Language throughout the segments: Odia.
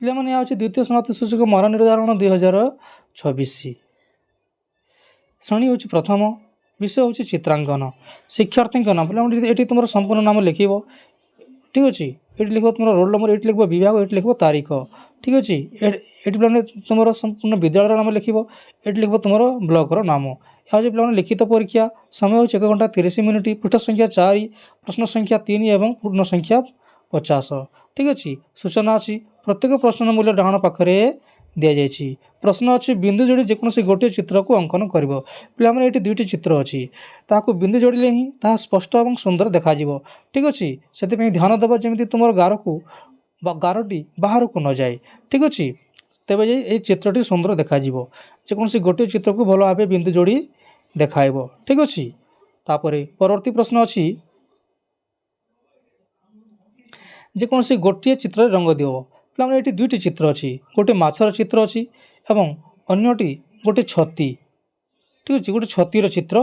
ପିଲାମାନେ ଏହା ହେଉଛି ଦ୍ୱିତୀୟ ସମାପ୍ତି ସୂଚକ ମାନ ନିର୍ଦ୍ଧାରଣ 2026। ଶ୍ରେଣୀ ହେଉଛି ପ୍ରଥମ, ବିଷୟ ହେଉଛି ଚିତ୍ରାଙ୍କନ। ଶିକ୍ଷାର୍ଥୀଙ୍କ ନାମ ପିଲାମାନେ ଏଠି ତୁମର ସମ୍ପୂର୍ଣ୍ଣ ନାମ ଲେଖିବ। ଠିକ୍ ଅଛି, ଏଠି ଲେଖିବ ତୁମର ରୋଲ୍ ନମ୍ବର, ଏଠି ଲେଖିବ ବିଭାଗ, ଏଠି ଲେଖିବ ତାରିଖ। ଠିକ୍ ଅଛି, ଏଠି ପିଲାମାନେ ତୁମର ସମ୍ପୂର୍ଣ୍ଣ ବିଦ୍ୟାଳୟର ନାମ ଲେଖିବ, ଏଠି ଲେଖିବ ତୁମର ବ୍ଲକର ନାମ। ଏହା ହେଉଛି ପିଲାମାନେ ଲିଖିତ ପରୀକ୍ଷା। ସମୟ ହେଉଛି 1 ଘଣ୍ଟା 30 ମିନିଟ୍। ପୃଷ୍ଠ ସଂଖ୍ୟା 4, ପ୍ରଶ୍ନ ସଂଖ୍ୟା 3 ଏବଂ ପୂର୍ଣ୍ଣ ସଂଖ୍ୟା 50। ଠିକ୍ ଅଛି, ସୂଚନା ଅଛି ପ୍ରତ୍ୟେକ ପ୍ରଶ୍ନର ମୂଲ୍ୟ ଡାହାଣ ପାଖରେ ଦିଆଯାଇଛି। ପ୍ରଶ୍ନ ଅଛି ବିନ୍ଦୁ ଯୋଡ଼ି ଯେକୌଣସି ଗୋଟିଏ ଚିତ୍ରକୁ ଅଙ୍କନ କରିବ। ପିଲାମାନେ ଏଠି ଦୁଇଟି ଚିତ୍ର ଅଛି, ତାହାକୁ ବିନ୍ଦୁ ଯୋଡ଼ିଲେ ହିଁ ତାହା ସ୍ପଷ୍ଟ ଏବଂ ସୁନ୍ଦର ଦେଖାଯିବ। ଠିକ୍ ଅଛି, ସେଥିପାଇଁ ଧ୍ୟାନ ଦେବ ଯେମିତି ତୁମର ଗାରଟି ବାହାରକୁ ନଯାଏ। ଠିକ୍ ଅଛି, ତେବେ ଯାଇ ଏହି ଚିତ୍ରଟି ସୁନ୍ଦର ଦେଖାଯିବ। ଯେକୌଣସି ଗୋଟିଏ ଚିତ୍ରକୁ ଭଲ ଭାବେ ବିନ୍ଦୁ ଯୋଡ଼ି ଦେଖାଇବ। ଠିକ୍ ଅଛି, ତାପରେ ପରବର୍ତ୍ତୀ ପ୍ରଶ୍ନ ଅଛି ଯେକୌଣସି ଗୋଟିଏ ଚିତ୍ରରେ ରଙ୍ଗ ଦିଅ। ପିଲାମାନେ ଏଠି ଦୁଇଟି ଚିତ୍ର ଅଛି, ଗୋଟିଏ ମାଛର ଚିତ୍ର ଅଛି ଏବଂ ଅନ୍ୟଟି ଗୋଟିଏ ଛତି। ଠିକ୍ ଅଛି, ଗୋଟିଏ ଛତିର ଚିତ୍ର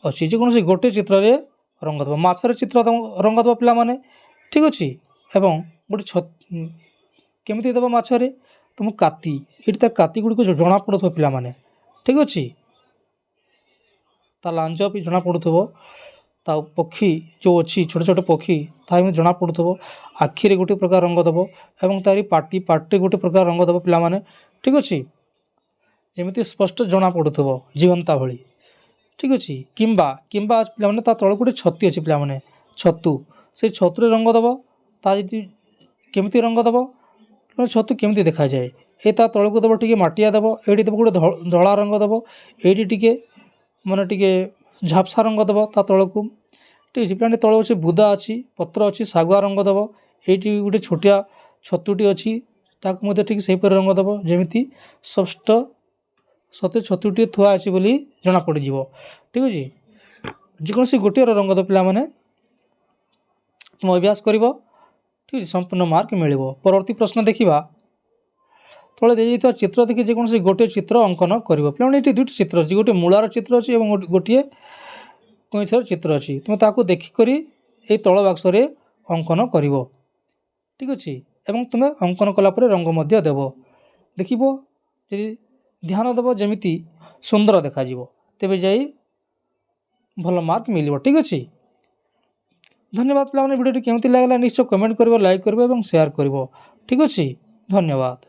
ଅଛି। ଯେକୌଣସି ଗୋଟିଏ ଚିତ୍ରରେ ରଙ୍ଗ ଦେବ। ମାଛର ଚିତ୍ର ରଙ୍ଗ ଦେବ ପିଲାମାନେ। ଠିକ୍ ଅଛି, ଏବଂ ଗୋଟେ କେମିତି ଦେବ ମାଛରେ ତୁମ କାତି, ଏଠି ତା କାତି ଗୁଡ଼ିକୁ ଜଣାପଡ଼ୁଥିବ ପିଲାମାନେ। ଠିକ୍ ଅଛି, ତା ଲାଞ୍ଜ ବି ଜଣାପଡ଼ୁଥିବ, ତା ପକ୍ଷୀ ଯେଉଁ ଅଛି ଛୋଟ ଛୋଟ ପକ୍ଷୀ ତାହା ବି ଜଣାପଡ଼ୁଥିବ। ଆଖିରେ ଗୋଟେ ପ୍ରକାର ରଙ୍ଗ ଦେବ ଏବଂ ତାରି ପାଟିରେ ଗୋଟେ ପ୍ରକାର ରଙ୍ଗ ଦେବ ପିଲାମାନେ। ଠିକ୍ ଅଛି, ଯେମିତି ସ୍ପଷ୍ଟ ଜଣାପଡ଼ୁଥିବ ଜୀବନ୍ତା ଭଳି। ଠିକ୍ ଅଛି, କିମ୍ବା ପିଲାମାନେ ତା ତଳକୁ ଗୋଟେ ଛତି ଅଛି ପିଲାମାନେ, ଛତୁ, ସେଇ ଛତୁରେ ରଙ୍ଗ ଦେବ। ତା ଯଦି କେମିତି ରଙ୍ଗ ଦେବ, ଛତୁ କେମିତି ଦେଖାଯାଏ, ଏ ତା ତଳକୁ ଦେବ ଟିକେ ମାଟିଆ ଦେବ, ଏଇଠି ଦେବ ଗୋଟେ ଧଳା ରଙ୍ଗ ଦେବ, ଏଇଠି ଟିକେ ଟିକେ ଝାପ୍ସା ରଙ୍ଗ ଦେବ ତା ତଳକୁ। ଠିକ୍ ଅଛି, ପିଲାମାନେ ତଳ ଅଛି ବୁଦା ଅଛି, ପତ୍ର ଅଛି, ଶାଗୁଆ ରଙ୍ଗ ଦେବ। ଏଇଠି ଗୋଟେ ଛୋଟିଆ ଛତୁଟି ଅଛି, ତାକୁ ମଧ୍ୟ ଠିକ୍ ସେହିପରି ରଙ୍ଗ ଦେବ, ଯେମିତି ସ୍ପଷ୍ଟ ସତେ ଛତୁଟିଏ ଥୁଆ ଅଛି ବୋଲି ଜଣାପଡ଼ିଯିବ। ଠିକ୍ ଅଛି, ଯେକୌଣସି ଗୋଟିଏର ରଙ୍ଗ ଦେବ ପିଲାମାନେ, ତୁମେ ଅଭ୍ୟାସ କରିବ। ଠିକ୍ ଅଛି, ସମ୍ପୂର୍ଣ୍ଣ ମାର୍କ ମିଳିବ। ପରବର୍ତ୍ତୀ ପ୍ରଶ୍ନ ଦେଖିବା। ତଳେ ଦିଆଯାଇଥିବା ଚିତ୍ର ଦେଖି ଯେକୌଣସି ଗୋଟିଏ ଚିତ୍ର ଅଙ୍କନ କରିବ। ପିଲାମାନେ ଏଠି ଦୁଇଟି ଚିତ୍ର ଅଛି, ଗୋଟିଏ ମୂଳାର ଚିତ୍ର ଅଛି ଏବଂ ଗୋଟିଏ କଇଁଛର ଚିତ୍ର ଅଛି। ତୁମେ ତାକୁ ଦେଖିକରି ଏହି ତଳ ବାକ୍ସରେ ଅଙ୍କନ କରିବ। ଠିକ୍ ଅଛି, ଏବଂ ତୁମେ ଅଙ୍କନ କଲା ପରେ ରଙ୍ଗ ମଧ୍ୟ ଦେବ। ଦେଖିବ ଯଦି ଧ୍ୟାନ ଦେବ ଯେମିତି ସୁନ୍ଦର ଦେଖାଯିବ, ତେବେ ଯାଇ ଭଲ ମାର୍କ ମିଳିବ। ଠିକ୍ ଅଛି, ଧନ୍ୟବାଦ ପିଲାମାନେ। ଭିଡ଼ିଓଟି କେମିତି ଲାଗିଲା ନିଶ୍ଚୟ କମେଣ୍ଟ କରିବ, ଲାଇକ୍ କରିବ ଏବଂ ସେୟାର କରିବ। ଠିକ୍ ଅଛି, ଧନ୍ୟବାଦ।